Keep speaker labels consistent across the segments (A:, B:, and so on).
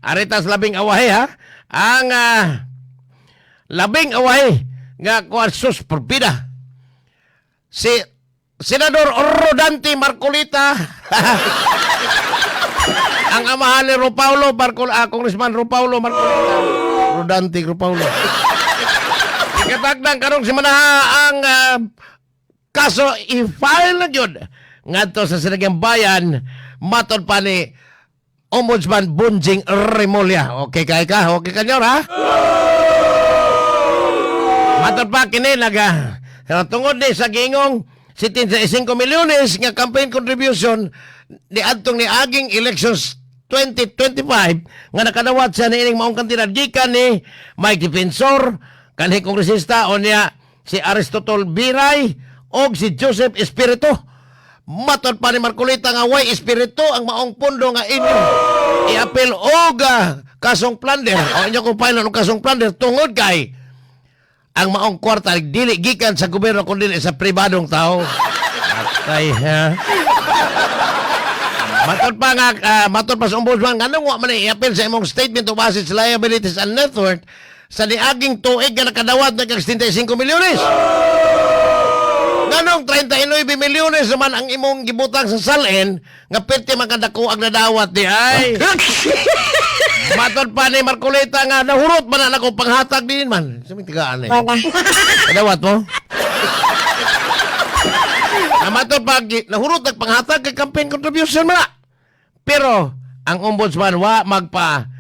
A: Aritas labing away ha. Ang labing away nga kuansus porbida. Si Senador Rodante Marcolita. Ang amahan ni Ropaulo Congressman Ropaulo Marcolita. Rodante Ropaulo. Ikatagdang karong si manaha ang kaso i-file na yun ngadto sa Sinagyang Bayan matod pa ni Ombudsman Bunjing Remulla. Okay ka? Okay ka nyo, ha? Matod pa kini tungod ni sa gingong 75 milyones nga campaign contribution ni adtong ni aging elections 2025 nga nakadawat sa niining maong kantidad gikan ni Mike Defensor, kanhi kongresista o niya si Aristotol Biray o si Joseph Espiritu. Matod pa ni Marcolita nga way Espiritu ang maong pundo nga inyo i-apel og kasong plunder o inyo kung pilot og kasong plunder tungod kay ang maong kwarta dili gikan sa gobyerno kundi sa pribadong tao. Atay ha. Matod pa sa ombudsman nganong wa man i-apel sa imong statement of assets, liabilities and net worth sa niaging tuig nga nakadawat ng 75 milyones. Ganong 39 milyones naman ang imong gibutang sa salin nga perti magkadako ang nadawat di ay. Matod pa ni Marcolita nga nahurot man na ako panghatag din man. Saming tigaan eh. Nadawat mo? Matod pa nahurot ang panghatag kay campaign contribution man. Pero ang ombudsman wa magpa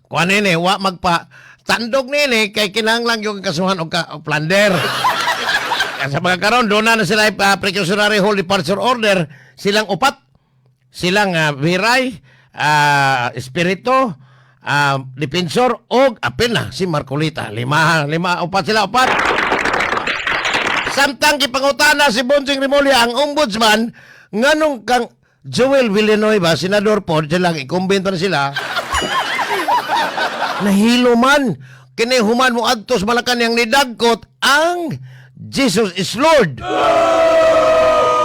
A: wa magpa tandog nini kay kinahanglan yung kasuhan og plunder. Sa mga karon doon na sila precautionary hold departure order silang upat. Silang Viray, Espiritu, Defensor og apil na si Marcolita. Upat sila. Samtang gipangutana si Bunjing Remulla ang ombudsman nganong kang Joel Villanueva, senador po, silang ikumbento na sila. Nahilo man kini human mo adtos Malacañang nidagkot ang Jesus is Lord.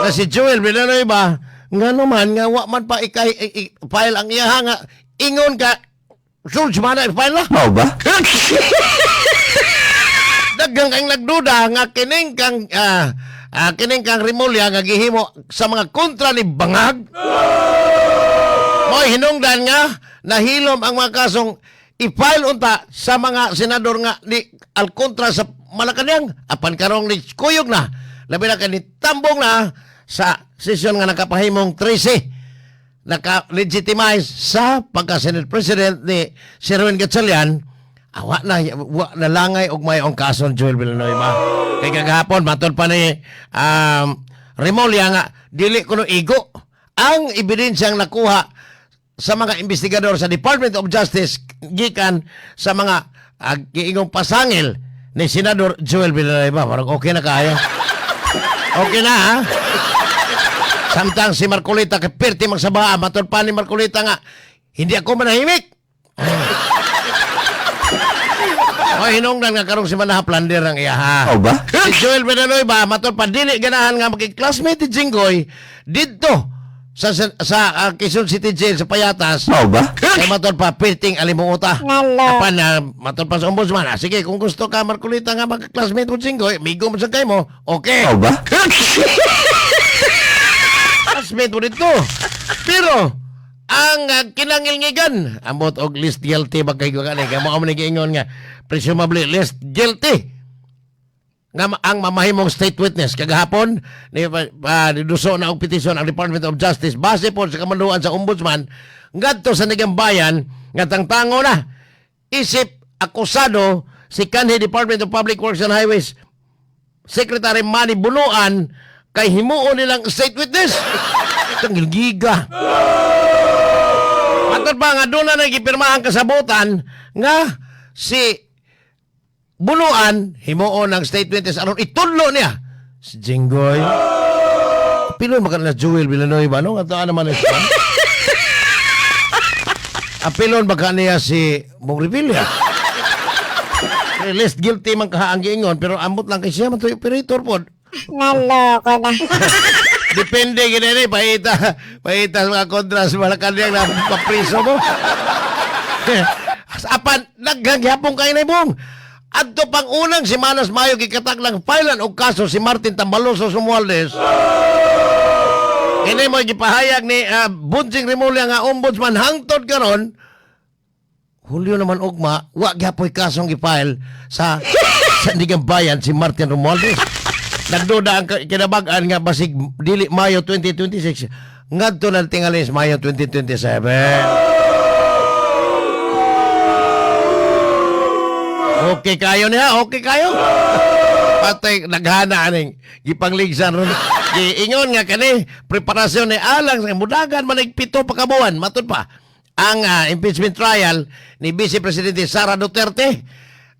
A: Na si Joel Villanueva nga naman nga wa man pa file ang iya nga ingon ka George man file na.
B: Mao ba?
A: Dagang kang nagduda nga kining kang Remulla nga gihimo sa mga kontra ni bangag. Mo'y hinungdan nga nahilom ang mga kasong i-file unta sa mga senador nga ni al kontra sa Malacañang apan karong ni kuyog na labi na kani tambong na sa sesyon nga nakapahimong 13 naka-legitimize sa pagka-Senate President ni Sherwin Gatchalian. Wa na langay og may ang kaso ni Joel Villanueva. Kay kagahapon matod pa ni Remulla nga dili kuno igo ang ebidensyang nakuha sa mga investigador sa Department of Justice gikan sa mga giingong pasangil ni Senador Joel Villanueva. Parang okay na kaya. Okay na ha. Samtang si Marcolita kay perti magsabaa matod pa ni Marcolita nga hindi ako manahimik. O hinungdan nga karong si manaha plunder ang iya ha.
B: Mao ba?
A: Si Joel Villanueva matod pa dili ganahan nga magki-classmate ni Jinggoy didto sa Quezon City Jail sa Payatas.
B: Mao ba?
A: Kay matod pa perting alimuota. Apan matod pa sa ombudsman. Sige kung gusto ka Marcolita nga magka-classmate mo Jinggoy, migo mo sa kay mo. Okay.
B: Mao ba?
A: Classmate mo dito. Pero ang kinangilngigan ambot og list guilty bagay ko kanay kay mao man giingon nga presumably list guilty nga ang mamahimong state witness kagahapon ni diduso na og petisyon ang Department of Justice base po sa kamanduan sa ombudsman ngadto sa Sinagyang Bayan nga tangtango na isip akusado si kanhi Department of Public Works and Highways Secretary Manny Bunuan kay himuon nilang state witness. Tangil giga. Matod pa nga doon na nagipirma ang kasabutan nga si Bunuan himuon ng state witness aron itudlo niya si Jinggoy. Pilon maka na Joel Villanueva no ato naman siya. Apilon baka niya si Mong Revilla. List guilty man kahaang giingon pero ambot lang kay siya man to operator pod.
C: Naloko na.
A: Depende gini paita sa mga kontra sa Malacanang na papriso mo. Apan naghagyapon kay na ibong. Adto pang unang semanas Mayo gikatak lang filean og kaso si Martin Tambaloso Sumualdez. Kini mo gipahayag ni Bunjing Rimulya nga ombudsman hangtod karon Hulyo naman ugma, wa gyapoy kasong gipile sa Sandigan Bayan si Martin Romualdez. Nagduda ang kinabag-an nga basig dili Mayo 2026 ngadto na tingali Mayo 2027. Okay kayo niya, okay kayo. Patay naghana aning gipangligsan ron. Giingon nga kani preparasyon ni alang sa mudagan manig 7 pa ka buwan matud pa ang impeachment trial ni Vice Presidente Sara Duterte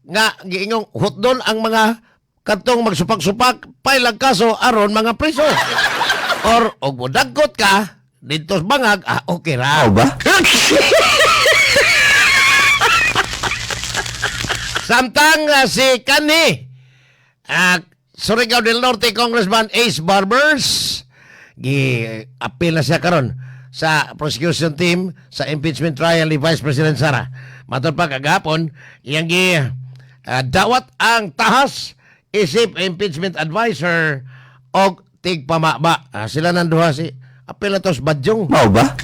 A: nga giingong hutdon ang mga katong magsupak-supak pailang kaso aron mga preso or og modagkot ka dito sa bangag okay ra
B: ba?
A: samtang si Kani Surigao del Norte Congressman Ace Barbers gi-appeal na siya karon sa prosecution team sa impeachment trial ni Vice President Sara. Matod pa kagapon, iyang dawat ang tahas isip impeachment advisor og tigpamaba. Sila nanduha si apel na tos Badyong.
B: Mao ba?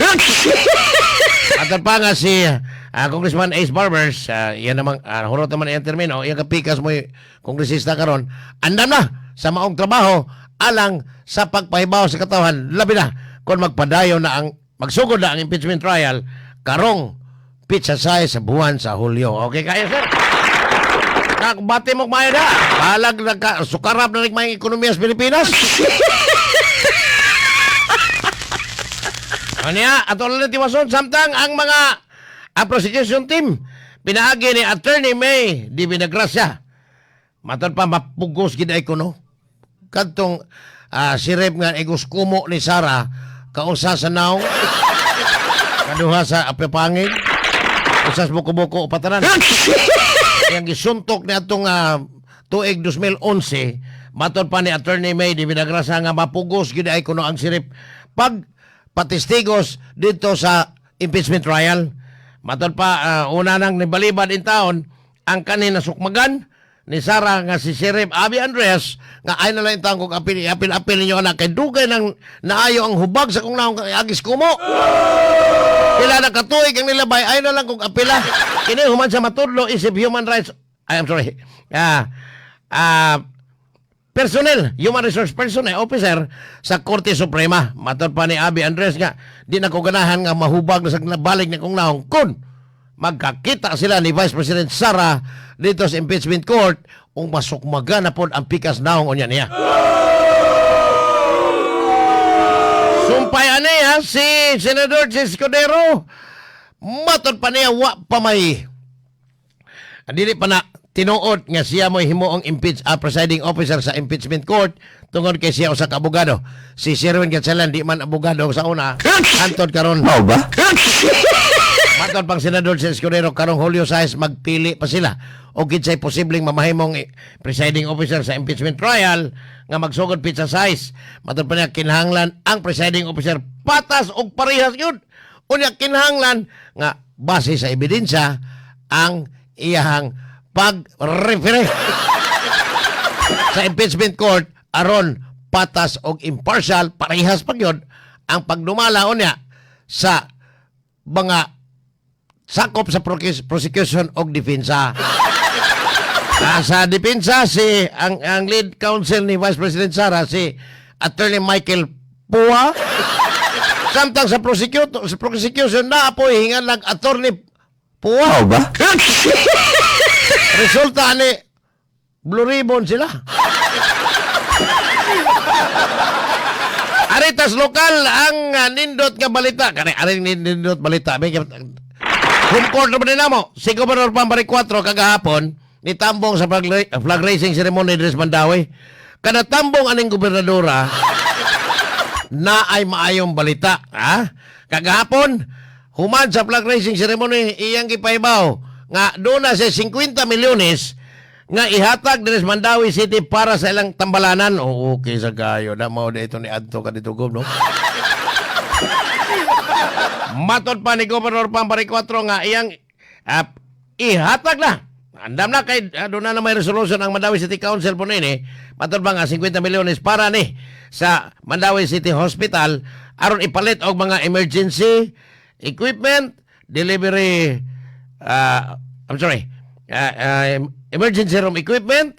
A: Matod pa nga si Congressman Ace Barbers, yan namang hurot naman iyang termino, iyang kapikas mo kongresista karon, andam na sa maong trabaho alang sa pagpahibaw sa katawan, labi na kung magpadayo na ang magsugod na ang impeachment trial karong pizza size sa buwan sa Hulyo. Okay kayo, sir? Nakbati mo kumaya na. Balag na sukarap na rin mga ekonomiya sa Pilipinas. Ano niya? At wala na tiwason. Samtang ang mga prosecution team pinaagi ni Attorney May di Vinagracia. Matod pa mapugos giday ko, no? Kantong sirep nga igos kumo ni Sara kausa sa naong kaduha sa apepangin usas buko-buko upatanan yang gisuntok ni atong tuig 2011 matod pa ni Attorney May di Vinagracia nga mapugos gid ay kuno ang sirip pag patistigos dito sa impeachment trial matod pa una nang nibalibad in taon ang kanina sukmagan ni Sara nga si Sheriff Abby Andres nga ay na lang itang kong apil ninyo anak kay dugay nang naayo ang hubag sa kong naong agis kumo kila na katuig ang nilabay ay na lang kong apila kini human sa matudlo isip human rights I'm sorry personnel human resource personnel officer sa Korte Suprema matod pa ni Abby Andres nga di na ko ganahan nga mahubag na sa nabalik na kong naong kun magkakita sila ni Vice President Sara dito sa impeachment court kung masukmaga na po ang pikas naong unya niya. Sumpay niya si Senador Escudero matod pa niya wa pa may dili pa na tinuod nga siya mo himo ang presiding officer sa impeachment court tungod kay siya usa ka abogado. Si Sherwin Gatsalan di man abogado sa una antod karon.
B: Mao ba?
A: Matod pang Senador Escudero karong Hulyo 6 magpili pa sila o kinsay posibleng mamahimong presiding officer sa impeachment trial nga magsugod pizza size. Matod pa niya kinahanglan ang presiding officer patas og parehas yun. Unya kinahanglan nga base sa ebidensya ang iyahang pag-refere sa impeachment court aron patas og impartial parehas pa yun ang pagdumala unya sa mga sakop sa prosecution og depensa. Sa depensa si ang lead counsel ni Vice President Sara si Attorney Michael Pua. Samtang sa prosecution na po hingan lang Attorney Pua.
B: Mao ba?
A: Resulta ni Blue Ribbon sila. Aritas lokal ang nindot nga balita. Aring nindot balita. Home court naman din mo. Si Gobernador Pambari 4 kagahapon nitambong sa flag raising ceremony Dres Mandawi. Kada tambong aning gobernadora na ay maayong balita. Kagahapon, human sa flag raising ceremony, iyang gipahibaw nga doon na sa 50 milyones nga ihatag dinhi sa Mandawi City para sa ilang tambalanan. O okay sa kayo na mao dito ni adto ka dito gob no. Matod pa ni Gobernador Pambari 4 nga iyang ihatag na. Andam na kay doon na may resolution ang Mandawi City Council po nini. Matod ba nga 50 milyones para ni sa Mandawi City Hospital aron ipalit og mga emergency equipment, delivery emergency room equipment,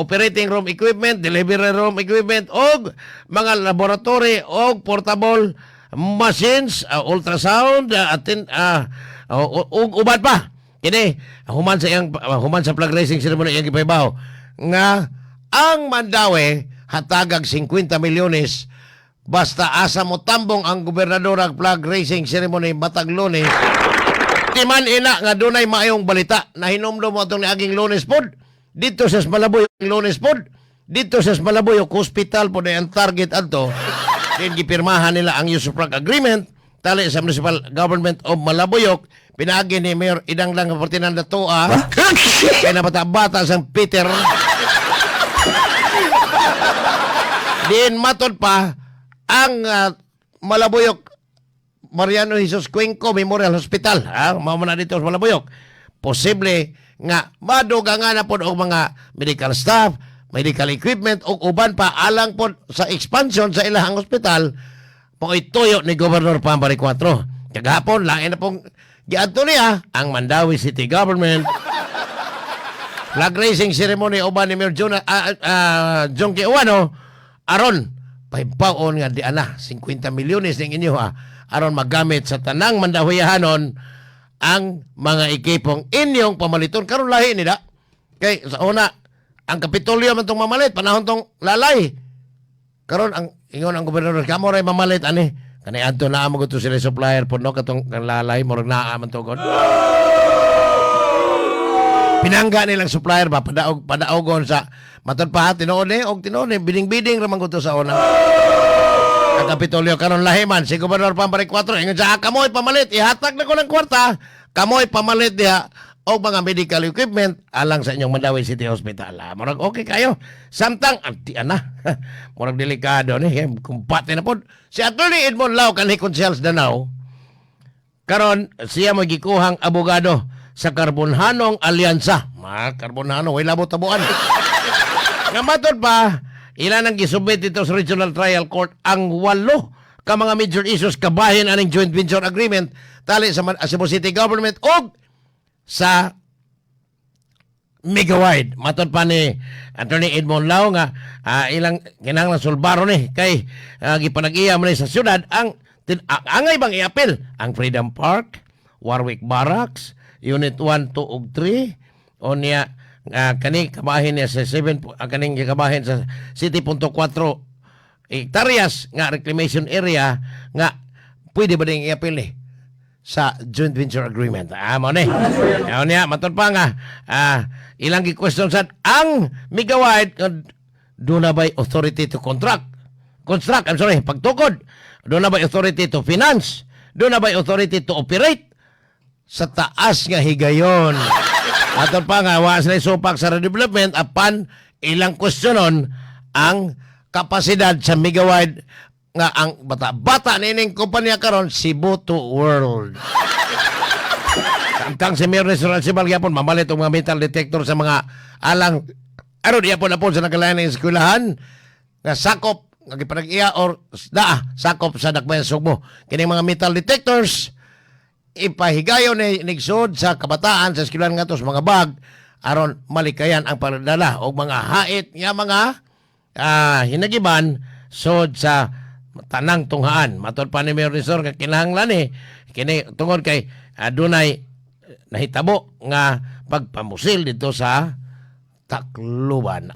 A: operating room equipment, delivery room equipment, og mga laboratory og portable machines, ultrasound, og uban pa. Kini human sa flag raising ceremony yang gipaybaw nga ang Mandawi hatagag 50 milyones basta asa mo tambong ang gobernador ang flag raising ceremony matag Lunes. Timan ina nga dunay maayong balita na hinumdum mo itong niaging Lunes pod dito sa Malaboy Lunes pod dito sa Malaboy hospital po na ang target adto din gipirmahan nila ang use of flag agreement tali sa Municipal Government of Malaboyok pinaagi ni Mayor Idang Lang Ferdinand Toa kay napata-bata sang Peter din matod pa ang Malaboyok Mariano Jesus Cuenco Memorial Hospital, mao na dito sa Malabuyok. Posible nga madugangan na po og mga medical staff, medical equipment o uban pa alang po sa expansion sa ilahang hospital po ituyo ni Gobernador Pambari 4. Kagahapon lain na pong giadto niya ang Mandawi City Government. Flag raising ceremony uban ni Mayor Jong Kiuano aron paibaon nga di ana 50 milyones ning inyo aron magamit sa tanang Mandawiyahanon ang mga ekipong inyong pamaliton karon lahi nila kay sa una ang Kapitolyo man tong mamalit panahon tong lalay karon ang ingon ang gobernador kamo ray mamalit ani kanay adto na mo gusto sila supplier po no katong lalay murag naa man to god pinangga nilang supplier ba padaogon sa matod pa tinuod og tinuod bining-bining ra man gusto sa una ang Kapitolyo karon lahiman si Gobernador Pambari 4 ingon sa kamoy pamalit ihatag na ko ng kwarta kamoy pamalit diha og mga medical equipment alang sa inyong Mandawi City Hospital. Murag okay kayo samtang anti ana murag delikado ni kumpate na pod si Attorney Edmond Lau kanhi Konsehal Danao karon siya magikuhang abogado sa Karbonhanong Alyansa. Karbonhano way labot tabuan nga matod pa ilan ang gisubmit dito sa Regional Trial Court ang 8 ka mga major issues kabahin aning joint venture agreement tali sa Cebu City Government og sa Megawide. Matod pa ni Attorney Edmond Lau nga ilang kinahanglan sulbaro ni kay gipanag-iya man sa syudad ang angay bang iapil ang Freedom Park, Warwick Barracks, Unit 1, 2 ug 3 o niya kani kabahin niya sa 7 kaning kabahin sa City.4 hectares nga reclamation area nga pwede ba ding i-appeal sa joint venture agreement. Mo ni. Ano niya matod pa nga ilang gi-question sad ang Megawide do na by authority to pagtukod. Do na by authority to finance. Do na by authority to operate sa taas nga higayon. Matod pa nga wa sila supak sa redevelopment apan ilang questionon ang kapasidad sa Megawide nga ang bata-bata nining kumpanya karon Cebu to World. Samtang si Mayor National Sibal yapon mamalit og mga metal detector sa mga alang aron yapon sa nagalayan ng eskwelahan nga sakop nga gipanag-iya or sakop sa Dakbayan Sugbo. Kini mga metal detectors ipahigayon ni nigsod sa kabataan sa eskwelahan ngadto sa mga bag aron malikayan ang pagdala og mga hait nga mga hinagiban sod sa tanang tunghaan. Matod pa ni Mayor Rizor nga kinahanglan kini tungod kay adunay nahitabo nga pagpamusil dito sa Tacloban.